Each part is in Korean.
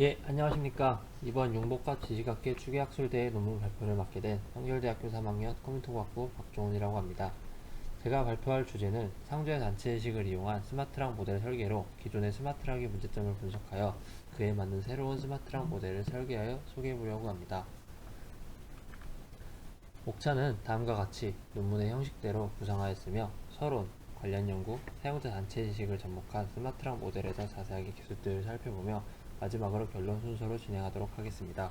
예, 안녕하십니까. 이번 융복과 지식학계 추계학술대회 논문 발표를 맡게 된 한결대학교 3학년 컴퓨터공학부 박종훈이라고 합니다. 제가 발표할 주제는 상주의 단체의식을 이용한 스마트락 모델 설계로 기존의 스마트락의 문제점을 분석하여 그에 맞는 새로운 스마트락 모델을 설계하여 소개해보려고 합니다. 목차는 다음과 같이 논문의 형식대로 구성하였으며 서론, 관련 연구, 사용자 단체의식을 접목한 스마트락 모델에서 자세하게 기술들을 살펴보며 마지막으로 결론 순서로 진행하도록 하겠습니다.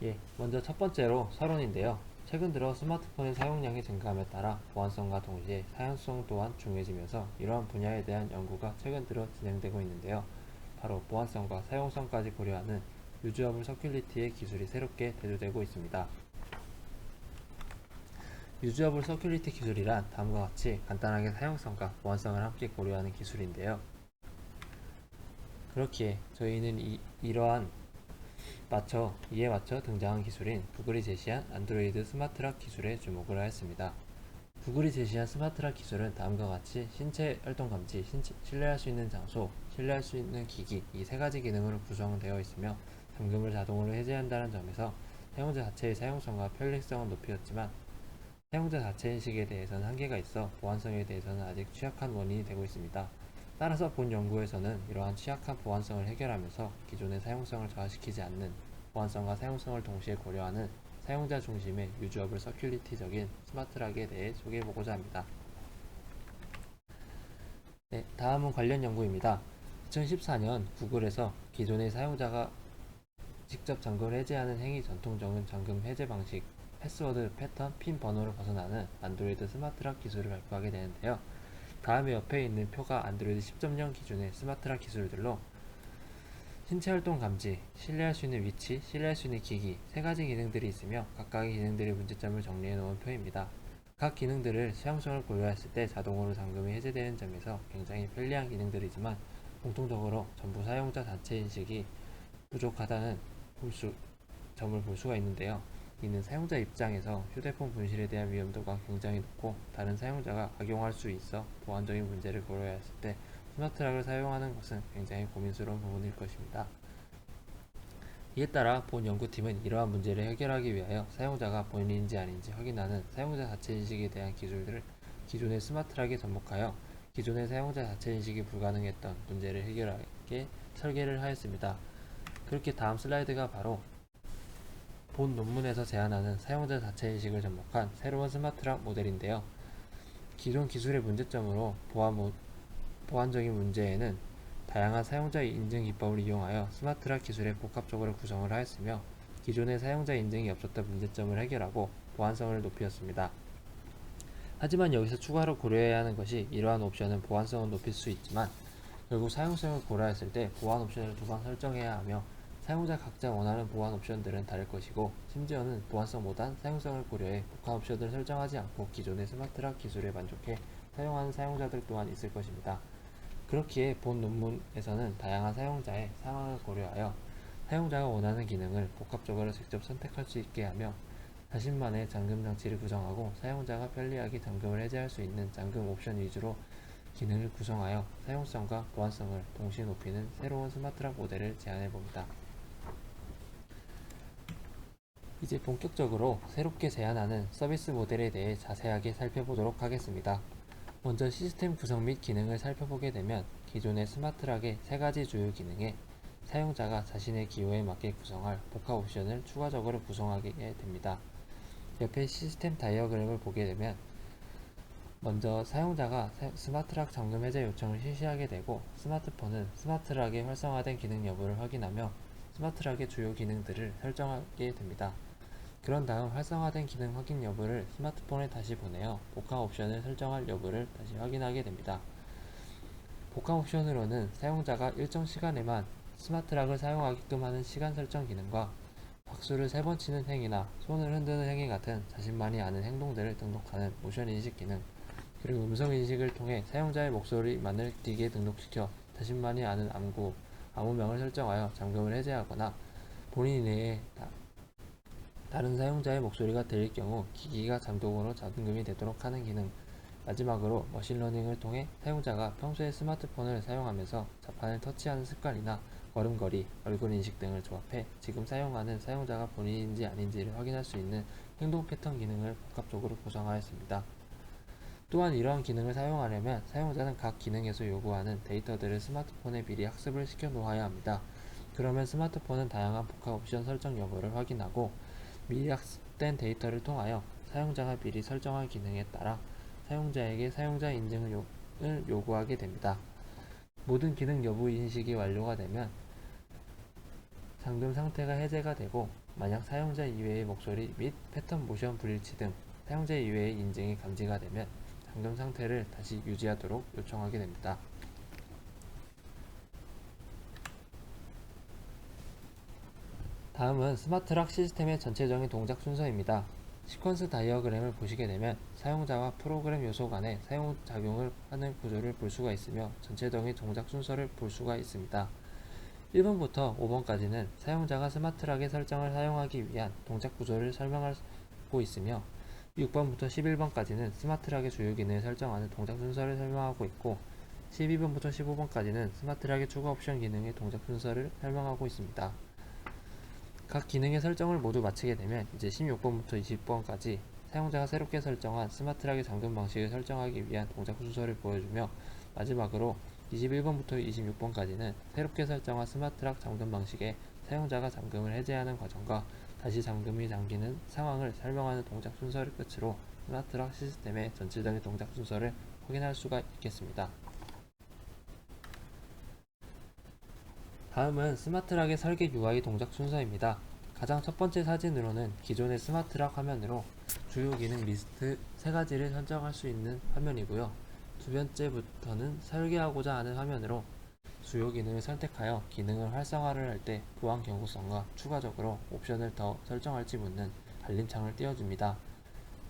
예, 먼저 첫 번째로 서론인데요. 최근 들어 스마트폰의 사용량이 증가함에 따라 보안성과 동시에 사용성 또한 중요해지면서 이러한 분야에 대한 연구가 최근 들어 진행되고 있는데요. 바로 보안성과 사용성까지 고려하는 유즈어블 서큘리티의 기술이 새롭게 대두되고 있습니다. 유즈어블 서큘리티 기술이란 다음과 같이 간단하게 사용성과 보안성을 함께 고려하는 기술인데요. 그렇기에 저희는 이에 맞춰 등장한 기술인 구글이 제시한 안드로이드 스마트락 기술에 주목을 하였습니다. 구글이 제시한 스마트락 기술은 다음과 같이 신체 활동 감지, 신뢰할 수 있는 장소, 신뢰할 수 있는 기기 이 세 가지 기능으로 구성되어 있으며 잠금을 자동으로 해제한다는 점에서 사용자 자체의 사용성과 편리성은 높여졌지만 사용자 자체 인식에 대해서는 한계가 있어 보안성에 대해서는 아직 취약한 원인이 되고 있습니다. 따라서 본 연구에서는 이러한 취약한 보안성을 해결하면서 기존의 사용성을 저하시키지 않는 보안성과 사용성을 동시에 고려하는 사용자 중심의 유즈어블 서큘리티적인 스마트락에 대해 소개해보고자 합니다. 네, 다음은 관련 연구입니다. 2014년 구글에서 기존의 사용자가 직접 잠금을 해제하는 행위 전통적인 잠금 해제 방식, 패스워드, 패턴, 핀 번호를 벗어나는 안드로이드 스마트락 기술을 발표하게 되는데요. 다음에 옆에 있는 표가 안드로이드 10.0 기준의 스마트락 기술들로 신체 활동 감지, 신뢰할 수 있는 위치, 신뢰할 수 있는 기기 세 가지 기능들이 있으며 각각의 기능들의 문제점을 정리해 놓은 표입니다. 각 기능들을 사용성을 고려했을 때 자동으로 잠금이 해제되는 점에서 굉장히 편리한 기능들이지만 공통적으로 전부 사용자 자체 인식이 부족하다는 점을 볼 수가 있는데요. 이는 사용자 입장에서 휴대폰 분실에 대한 위험도가 굉장히 높고 다른 사용자가 악용할 수 있어 보안적인 문제를 고려했을 때 스마트락을 사용하는 것은 굉장히 고민스러운 부분일 것입니다. 이에 따라 본 연구팀은 이러한 문제를 해결하기 위하여 사용자가 본인인지 아닌지 확인하는 사용자 자체 인식에 대한 기술들을 기존의 스마트락에 접목하여 기존의 사용자 자체 인식이 불가능했던 문제를 해결하게 설계를 하였습니다. 그렇게 다음 슬라이드가 바로 본 논문에서 제안하는 사용자 자체 인식을 접목한 새로운 스마트락 모델인데요. 기존 기술의 문제점으로 보안적인 문제에는 다양한 사용자 인증 기법을 이용하여 스마트락 기술에 복합적으로 구성을 하였으며 기존의 사용자 인증이 없었던 문제점을 해결하고 보안성을 높였습니다. 하지만 여기서 추가로 고려해야 하는 것이 이러한 옵션은 보안성을 높일 수 있지만 결국 사용성을 고려했을 때 보안 옵션을 두 번 설정해야 하며 사용자 각자 원하는 보안 옵션들은 다를 것이고 심지어는 보안성보단 사용성을 고려해 복합 옵션을 설정하지 않고 기존의 스마트락 기술에 만족해 사용하는 사용자들 또한 있을 것입니다. 그렇기에 본 논문에서는 다양한 사용자의 상황을 고려하여 사용자가 원하는 기능을 복합적으로 직접 선택할 수 있게 하며 자신만의 잠금 장치를 구성하고 사용자가 편리하게 잠금을 해제할 수 있는 잠금 옵션 위주로 기능을 구성하여 사용성과 보안성을 동시에 높이는 새로운 스마트락 모델을 제안해 봅니다. 이제 본격적으로 새롭게 제안하는 서비스 모델에 대해 자세하게 살펴보도록 하겠습니다. 먼저 시스템 구성 및 기능을 살펴보게 되면 기존의 스마트락의 세 가지 주요 기능에 사용자가 자신의 기호에 맞게 구성할 복합 옵션을 추가적으로 구성하게 됩니다. 옆에 시스템 다이어그램을 보게 되면 먼저 사용자가 스마트락 잠금 해제 요청을 실시하게 되고 스마트폰은 스마트락의 활성화된 기능 여부를 확인하며 스마트락의 주요 기능들을 설정하게 됩니다. 그런 다음 활성화된 기능 확인 여부를 스마트폰에 다시 보내어 복합 옵션을 설정할 여부를 다시 확인하게 됩니다. 복합 옵션으로는 사용자가 일정 시간에만 스마트락을 사용하게끔 하는 시간 설정 기능과 박수를 3번 치는 행위나 손을 흔드는 행위 같은 자신만이 아는 행동들을 등록하는 모션 인식 기능, 그리고 음성 인식을 통해 사용자의 목소리만을 띄게 등록시켜 자신만이 아는 암호명을 설정하여 잠금을 해제하거나 본인 외에 다른 사용자의 목소리가 들릴 경우 기기가 자동으로 잠금이 되도록 하는 기능, 마지막으로 머신러닝을 통해 사용자가 평소에 스마트폰을 사용하면서 자판을 터치하는 습관이나 걸음걸이, 얼굴 인식 등을 조합해 지금 사용하는 사용자가 본인인지 아닌지를 확인할 수 있는 행동 패턴 기능을 복합적으로 구성하였습니다. 또한 이러한 기능을 사용하려면 사용자는 각 기능에서 요구하는 데이터들을 스마트폰에 미리 학습을 시켜 놓아야 합니다. 그러면 스마트폰은 다양한 복합 옵션 설정 여부를 확인하고 미리 학습된 데이터를 통하여 사용자가 미리 설정한 기능에 따라 사용자에게 사용자 인증을 요구하게 됩니다. 모든 기능 여부 인식이 완료가 되면 잠금 상태가 해제가 되고, 만약 사용자 이외의 목소리 및 패턴 모션 불일치 등 사용자 이외의 인증이 감지가 되면 잠금 상태를 다시 유지하도록 요청하게 됩니다. 다음은 스마트락 시스템의 전체적인 동작 순서입니다. 시퀀스 다이어그램을 보시게 되면 사용자와 프로그램 요소 간의 상호작용을 하는 구조를 볼 수가 있으며 전체적인 동작 순서를 볼 수가 있습니다. 1번부터 5번까지는 사용자가 스마트락의 설정을 사용하기 위한 동작 구조를 설명하고 있으며 6번부터 11번까지는 스마트락의 주요 기능을 설정하는 동작 순서를 설명하고 있고 12번부터 15번까지는 스마트락의 추가 옵션 기능의 동작 순서를 설명하고 있습니다. 각 기능의 설정을 모두 마치게 되면 이제 16번부터 20번까지 사용자가 새롭게 설정한 스마트락의 잠금 방식을 설정하기 위한 동작 순서를 보여주며 마지막으로 21번부터 26번까지는 새롭게 설정한 스마트락 잠금 방식에 사용자가 잠금을 해제하는 과정과 다시 잠금이 잠기는 상황을 설명하는 동작 순서를 끝으로 스마트락 시스템의 전체적인 동작 순서를 확인할 수가 있겠습니다. 다음은 스마트락의 설계 UI 동작 순서입니다. 가장 첫 번째 사진으로는 기존의 스마트락 화면으로 주요 기능 리스트 3가지를 선정할 수 있는 화면이고요. 두 번째부터는 설계하고자 하는 화면으로 주요 기능을 선택하여 기능을 활성화를 할 때 보안 경고성과 추가적으로 옵션을 더 설정할지 묻는 알림창을 띄워줍니다.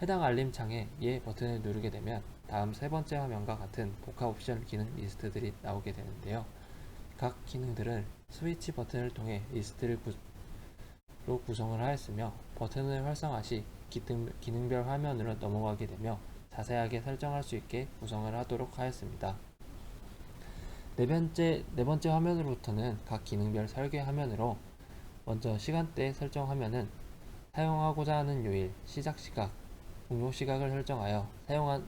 해당 알림창에 예 버튼을 누르게 되면 다음 세 번째 화면과 같은 복합 옵션 기능 리스트들이 나오게 되는데요. 각 기능들은 스위치 버튼을 통해 리스트를 구성을 하였으며 버튼을 활성화 시 기능별 화면으로 넘어가게 되며 자세하게 설정할 수 있게 구성을 하도록 하였습니다. 네 번째 화면으로부터는 각 기능별 설계 화면으로 먼저 시간대 설정 화면은 사용하고자 하는 요일, 시작 시각, 종료 시각을 설정하여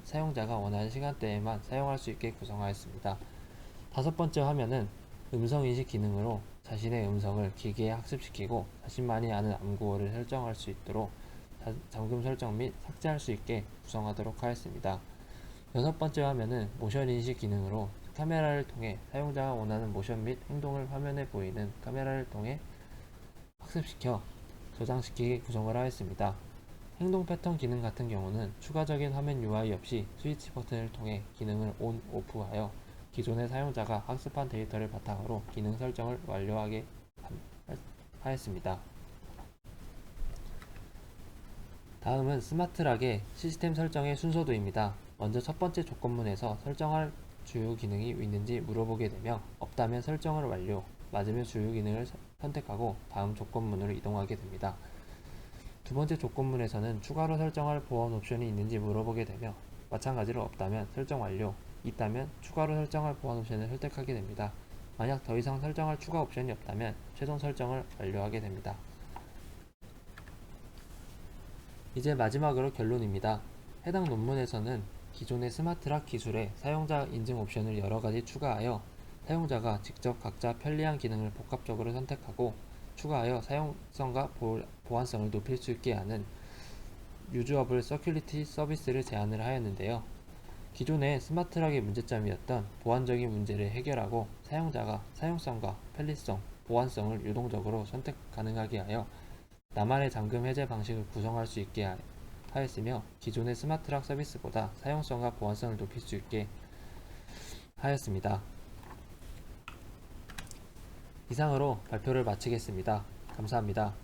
사용자가 원하는 시간대에만 사용할 수 있게 구성하였습니다. 다섯 번째 화면은 음성 인식 기능으로 자신의 음성을 기기에 학습시키고 자신만이 아는 암구어를 설정할 수 있도록 잠금 설정 및 삭제할 수 있게 구성하도록 하였습니다. 여섯 번째 화면은 모션 인식 기능으로 카메라를 통해 사용자가 원하는 모션 및 행동을 화면에 보이는 카메라를 통해 학습시켜 저장시키게 구성을 하였습니다. 행동 패턴 기능 같은 경우는 추가적인 화면 UI 없이 스위치 버튼을 통해 기능을 ON, OFF하여 기존의 사용자가 학습한 데이터를 바탕으로 기능 설정을 완료하게 하였습니다. 다음은 스마트락의 시스템 설정의 순서도입니다. 먼저 첫 번째 조건문에서 설정할 주요 기능이 있는지 물어보게 되며 없다면 설정을 완료, 맞으면 주요 기능을 선택하고 다음 조건문으로 이동하게 됩니다. 두 번째 조건문에서는 추가로 설정할 보안 옵션이 있는지 물어보게 되며 마찬가지로 없다면 설정 완료, 있다면 추가로 설정할 보안 옵션을 선택하게 됩니다. 만약 더 이상 설정할 추가 옵션이 없다면 최종 설정을 완료하게 됩니다. 이제 마지막으로 결론입니다. 해당 논문에서는 기존의 스마트락 기술에 사용자 인증 옵션을 여러가지 추가하여 사용자가 직접 각자 편리한 기능을 복합적으로 선택하고 추가하여 사용성과 보안성을 높일 수 있게 하는 유즈어블 서큐리티 서비스를 제안을 하였는데요. 기존의 스마트락의 문제점이었던 보안적인 문제를 해결하고 사용자가 사용성과 편리성, 보안성을 유동적으로 선택 가능하게 하여 나만의 잠금 해제 방식을 구성할 수 있게 하였으며 기존의 스마트락 서비스보다 사용성과 보안성을 높일 수 있게 하였습니다. 이상으로 발표를 마치겠습니다. 감사합니다.